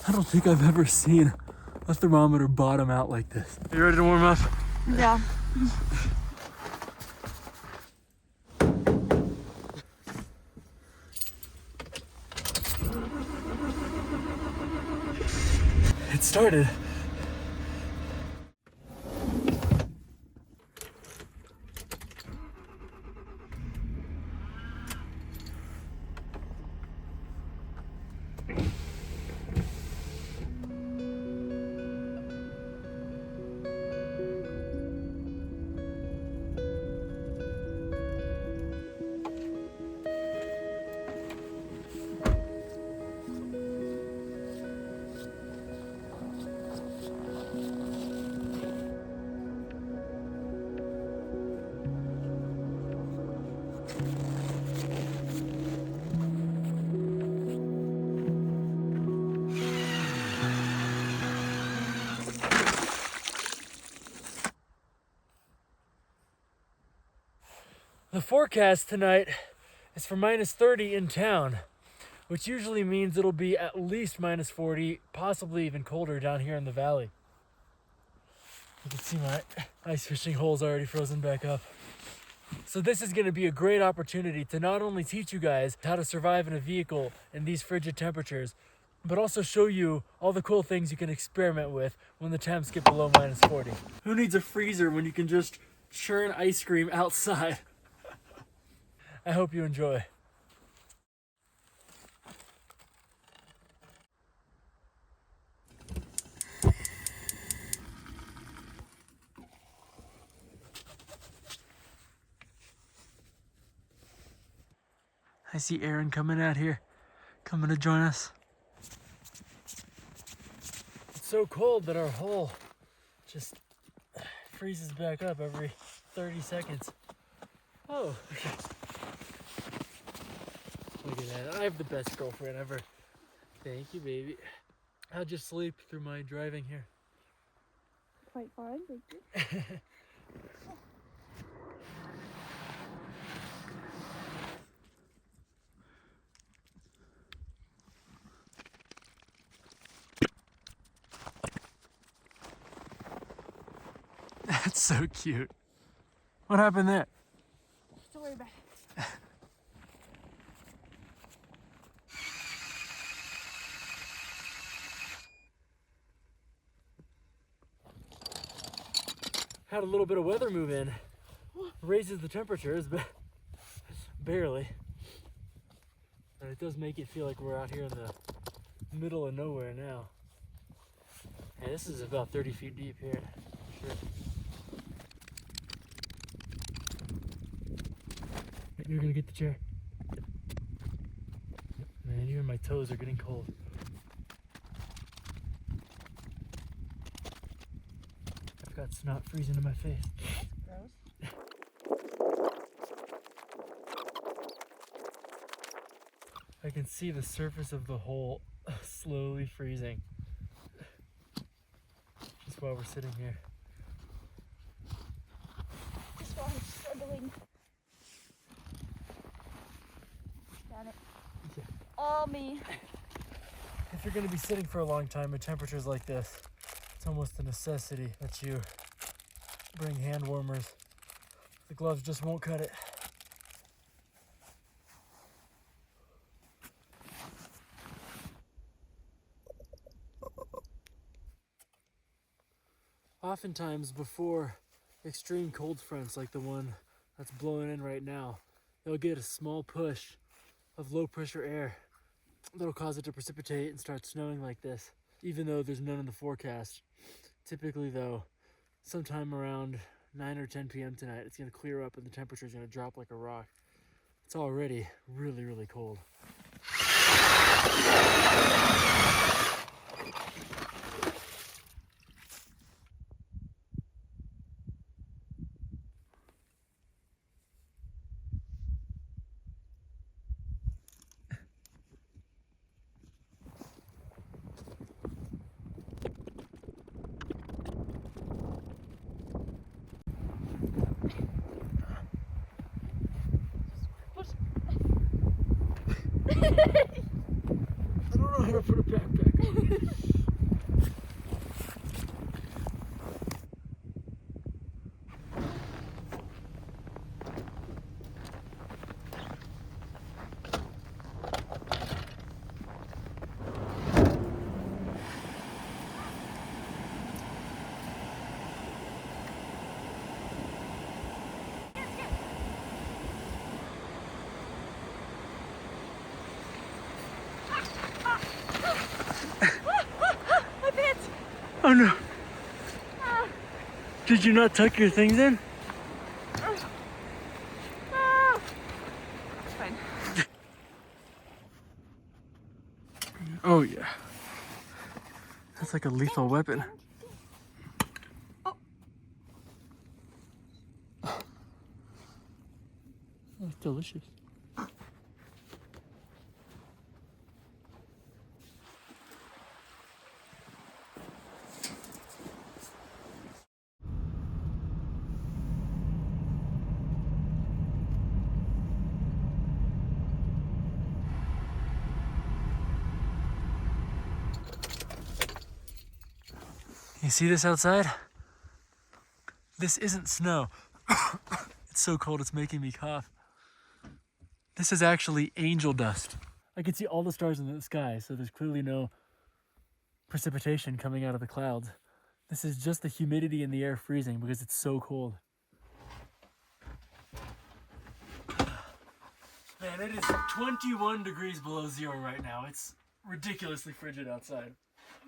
I don't think I've ever seen a thermometer bottom out like this. Are you ready to warm up? Yeah. It started. The forecast tonight is for -30 in town, which usually means it'll be at least -40, possibly even colder down here in the valley. You can see my ice fishing hole's already frozen back up. So this is going to be a great opportunity to not only teach you guys how to survive in a vehicle in these frigid temperatures, but also show you all the cool things you can experiment with when the temps get below -40. Who needs a freezer when you can just churn ice cream outside? I hope you enjoy. I see Aaron coming out here, coming to join us. It's so cold that our hole just freezes back up every 30 seconds. Oh, okay. Look at that. I have the best girlfriend ever. Thank you, baby. How'd you sleep through my driving here? Quite fine, thank you. That's so cute. What happened there? Don't worry about it. Had a little bit of weather move in. Raises the temperatures, but barely. But it does make it feel like we're out here in the middle of nowhere now. Yeah, this is about 30 feet deep here, for sure. You're gonna get the chair. Man, even my toes are getting cold. I've got snot freezing in my face. Gross. I can see the surface of the hole slowly freezing. Just while we're sitting here. Just while I'm struggling. Got it. Yeah. All me. If you're going to be sitting for a long time at temperatures like this, it's almost a necessity that you bring hand warmers. The gloves just won't cut it. Oftentimes before extreme cold fronts like the one that's blowing in right now, they'll get a small push of low pressure air that'll cause it to precipitate and start snowing like this, even though there's none in the forecast. Typically though, sometime around 9 or 10 p.m. tonight, it's gonna clear up and the temperature's gonna drop like a rock. It's already really, really cold. I don't know how to put a backpack on. My bit! Oh no! Did you not tuck your things in? It's fine. Oh yeah. That's like a lethal weapon. Oh. That's delicious. You see this outside? This isn't snow. It's so cold it's making me cough. This is actually angel dust. I can see all the stars in the sky, so there's clearly no precipitation coming out of the clouds. This is just the humidity in the air freezing because it's so cold. Man, it is 21 degrees below zero right now. It's ridiculously frigid outside.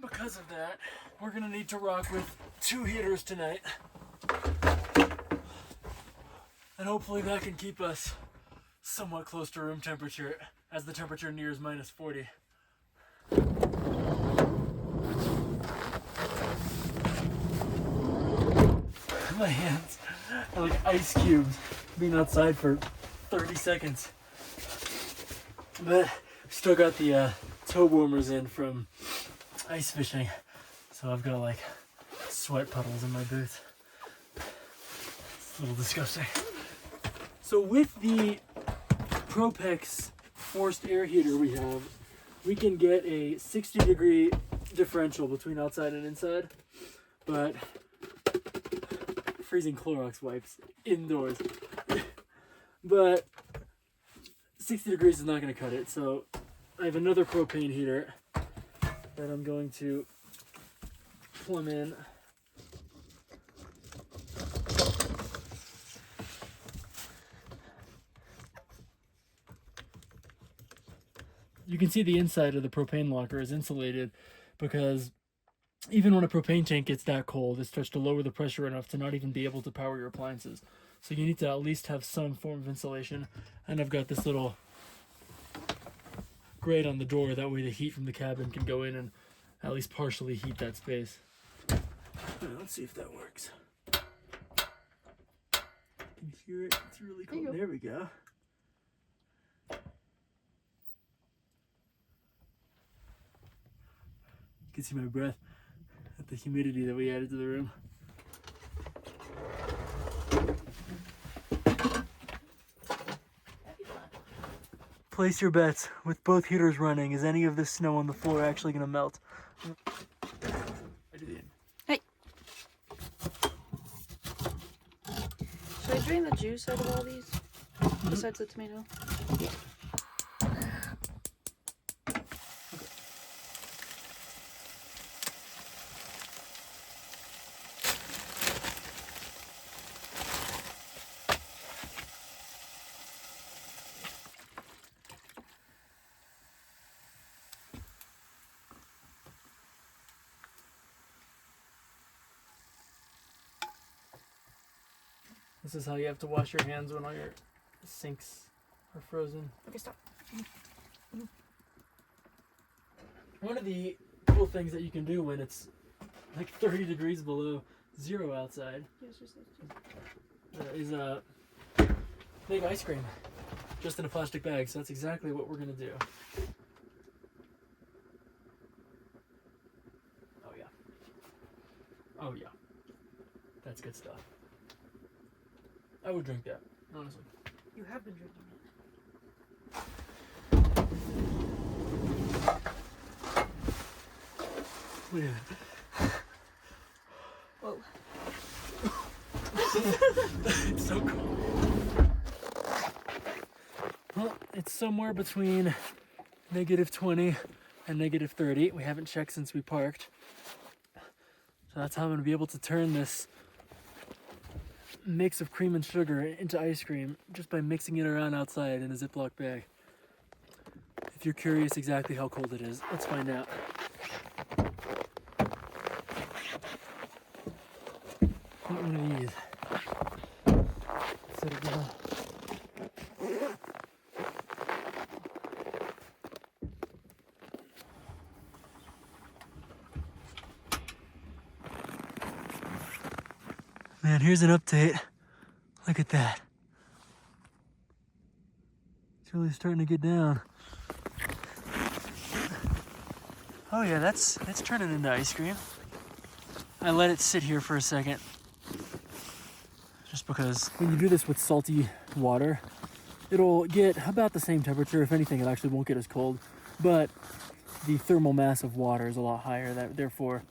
Because of that, we're gonna need to rock with 2 heaters tonight. And hopefully that can keep us somewhat close to room temperature as the temperature nears minus 40. My hands are like ice cubes being outside for 30 seconds. But still got the toe warmers in from ice fishing, so I've got like sweat puddles in my boots. It's a little disgusting. So with the Propex forced air heater we can get a 60-degree differential between outside and inside, but freezing Clorox wipes indoors. But 60 degrees is not going to cut it, so I have another propane heater that I'm going to plumb in. You can see the inside of the propane locker is insulated because even when a propane tank gets that cold, it starts to lower the pressure enough to not even be able to power your appliances. So you need to at least have some form of insulation. And I've got this little grate on the door, that way the heat from the cabin can go in and at least partially heat that space. Let's see if that works. Can you hear it? It's really cold. There we go. You can see my breath at the humidity that we added to the room. Place your bets. With both heaters running, is any of this snow on the floor actually going to melt? Hey. Should I drain the juice out of all these? Besides the tomato? Yeah. This is how you have to wash your hands when all your sinks are frozen. Okay, stop. One of the cool things that you can do when it's like 30 degrees below zero outside is make ice cream just in a plastic bag. So that's exactly what we're gonna do. Oh yeah. Oh yeah. That's good stuff. I would drink that, honestly. You have been drinking it. Wait a minute. Whoa. It's so cold. Well, it's somewhere between -20 and -30. We haven't checked since we parked. So that's how I'm gonna be able to turn this mix of cream and sugar into ice cream just by mixing it around outside in a Ziploc bag. If you're curious exactly how cold it is, let's find out. Get one of these. Set it down. Man, here's an update. Look at that. It's really starting to get down. Oh yeah, that's turning into ice cream. I let it sit here for a second. Just because when you do this with salty water, it'll get about the same temperature. If anything, it actually won't get as cold. But the thermal mass of water is a lot higher, therefore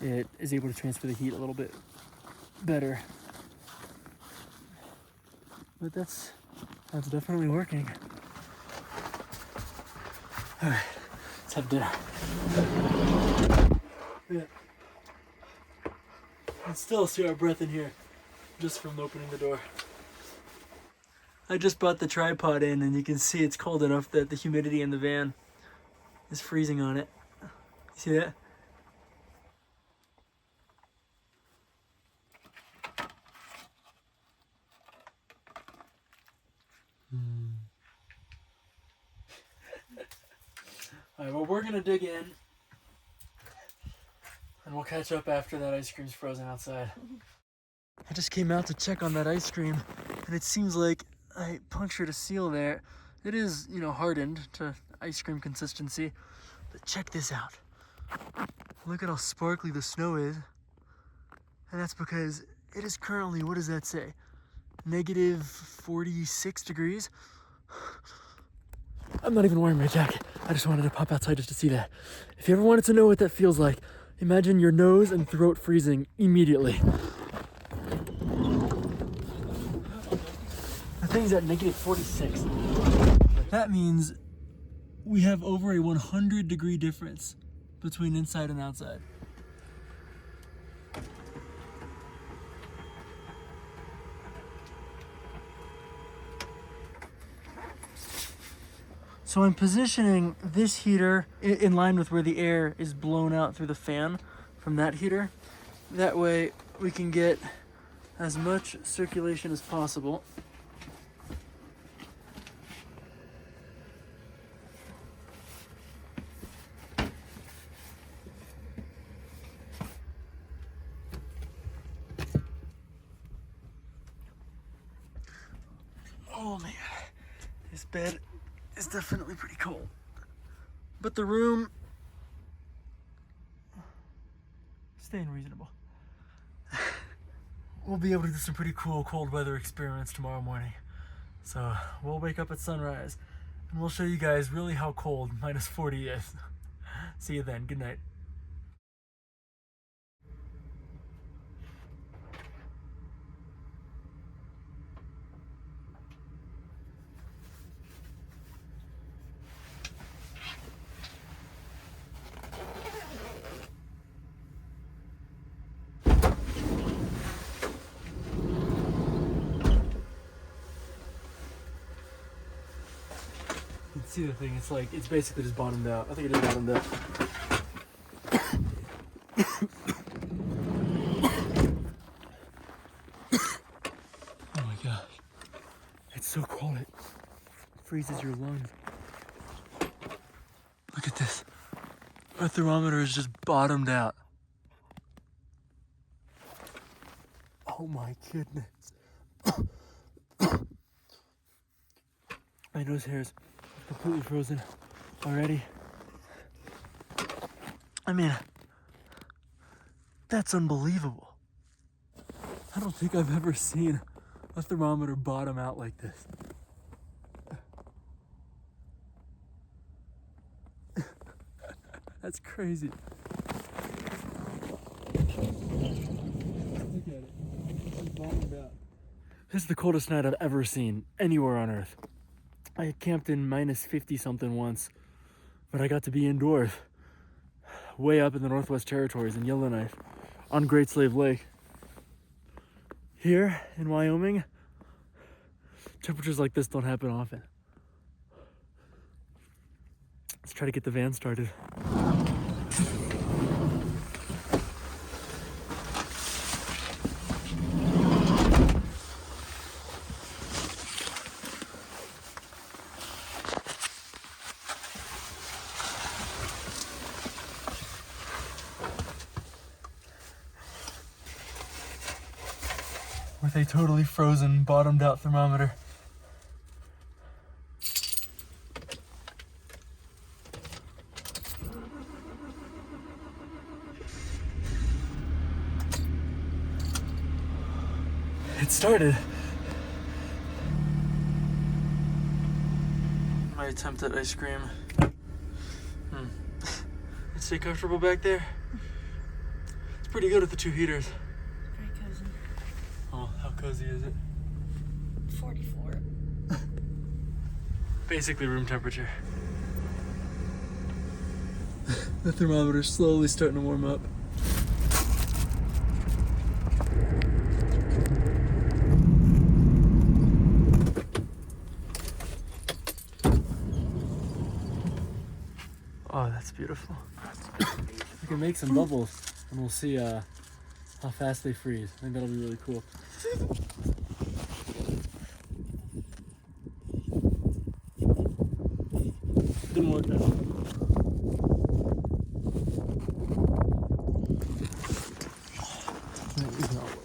it is able to transfer the heat a little bit better. But that's definitely working. All right, let's have dinner. Yeah. I can still see our breath in here just from opening the door. I just brought the tripod in and you can see it's cold enough that the humidity in the van is freezing on it. You see that? Alright, well, we're gonna dig in and we'll catch up after that ice cream's frozen outside. I just came out to check on that ice cream and it seems like I punctured a seal there. It is, hardened to ice cream consistency, but check this out. Look at how sparkly the snow is. And that's because it is currently, what does that say? -46 degrees. I'm not even wearing my jacket. I just wanted to pop outside just to see that. If you ever wanted to know what that feels like, imagine your nose and throat freezing immediately. The thing's at -46. That means we have over a 100-degree difference between inside and outside. So I'm positioning this heater in line with where the air is blown out through the fan from that heater. That way we can get as much circulation as possible. Oh man, this bed is definitely pretty cold. But the room, staying reasonable. We'll be able to do some pretty cool cold weather experiments tomorrow morning. So we'll wake up at sunrise and we'll show you guys really how cold -40 is. See you then, good night. You can see the thing, it's basically just bottomed out. I think it is bottomed out. Oh my gosh. It's so cold, it freezes your lungs. Look at this. Our thermometer is just bottomed out. Oh my goodness. My nose hairs are completely frozen already. I mean, that's unbelievable. I don't think I've ever seen a thermometer bottom out like this. That's crazy. This is the coldest night I've ever seen anywhere on Earth. I camped in minus 50 something once, but I got to be indoors, way up in the Northwest Territories in Yellowknife, on Great Slave Lake. Here in Wyoming, temperatures like this don't happen often. Let's try to get the van started. With a totally frozen, bottomed out thermometer. It started. My attempt at ice cream. It stay comfortable back there? It's pretty good with the 2 heaters. Very cozy. Oh, how cozy is it? 44. Basically room temperature. The thermometer's slowly starting to warm up. Oh, that's beautiful. We can make some bubbles and we'll see how fast they freeze. I think that'll be really cool. Didn't work out. It's not working.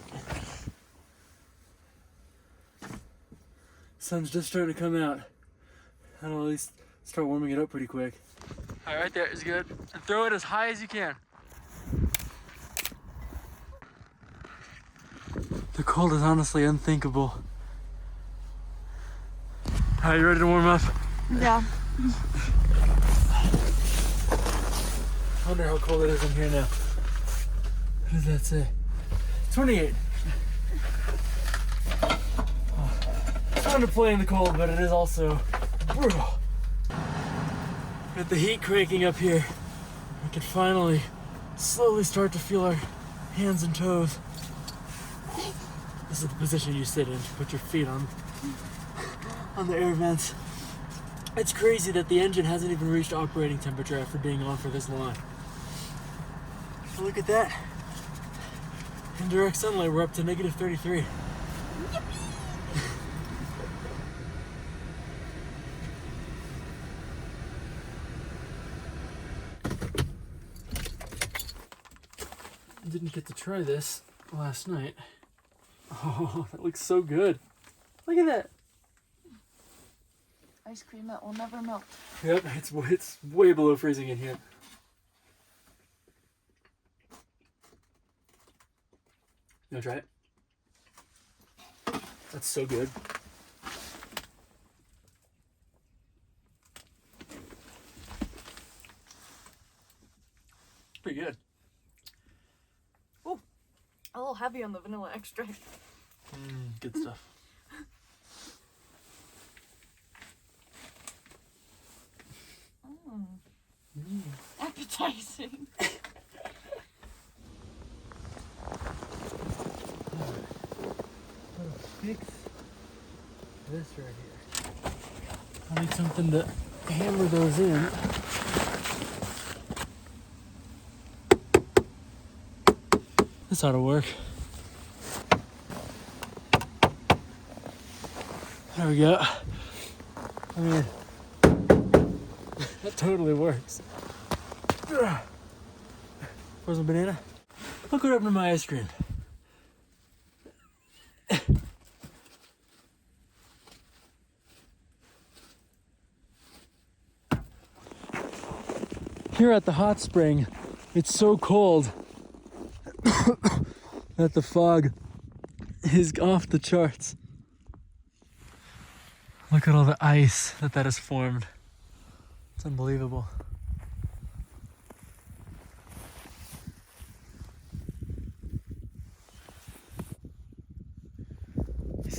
Sun's just starting to come out. That'll at least start warming it up pretty quick. All right, right there is good. And throw it as high as you can. The cold is honestly unthinkable. Are you ready to warm up? Yeah. I wonder how cold it is in here now. What does that say? 28. It's fun to play in the cold, but it is also brutal. With the heat cranking up here, we can finally slowly start to feel our hands and toes. This is the position you sit in. Put your feet on the air vents. It's crazy that the engine hasn't even reached operating temperature after being on for this long. But look at that. In direct sunlight, we're up to negative 33. I didn't get to try this last night. Oh, that looks so good. Look at that. Ice cream that will never melt. Yep, it's way below freezing in here. You wanna try it? That's so good. It's pretty good. Ooh, a little heavy on the vanilla extract. Good stuff. Appetizing. Fix this right here. I need something to hammer those in. This ought to work. There we go. I mean, that totally works. Frozen banana. Look what happened to my ice cream. Here at the hot spring, it's so cold that the fog is off the charts. Look at all the ice that has formed. It's unbelievable.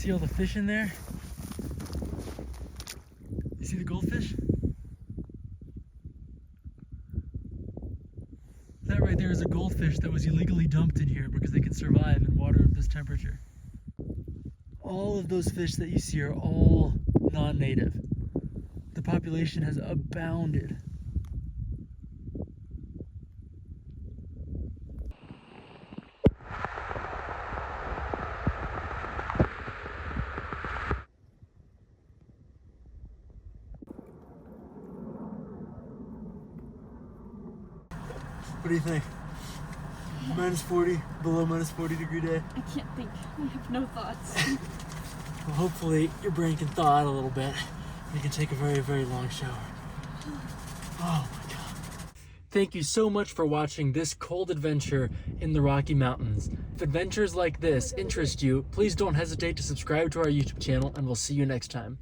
see all the fish in there? You see the goldfish? That right there is a goldfish that was illegally dumped in here because they can survive in water of this temperature. All of those fish that you see are all non-native. The population has abounded. What do you think? Minus 40, below minus 40 degree day? I can't think. I have no thoughts. Well, hopefully your brain can thaw out a little bit. You can take a very, very long shower. Oh my God. Thank you so much for watching this cold adventure in the Rocky Mountains. If adventures like this interest you, please don't hesitate to subscribe to our YouTube channel, and we'll see you next time.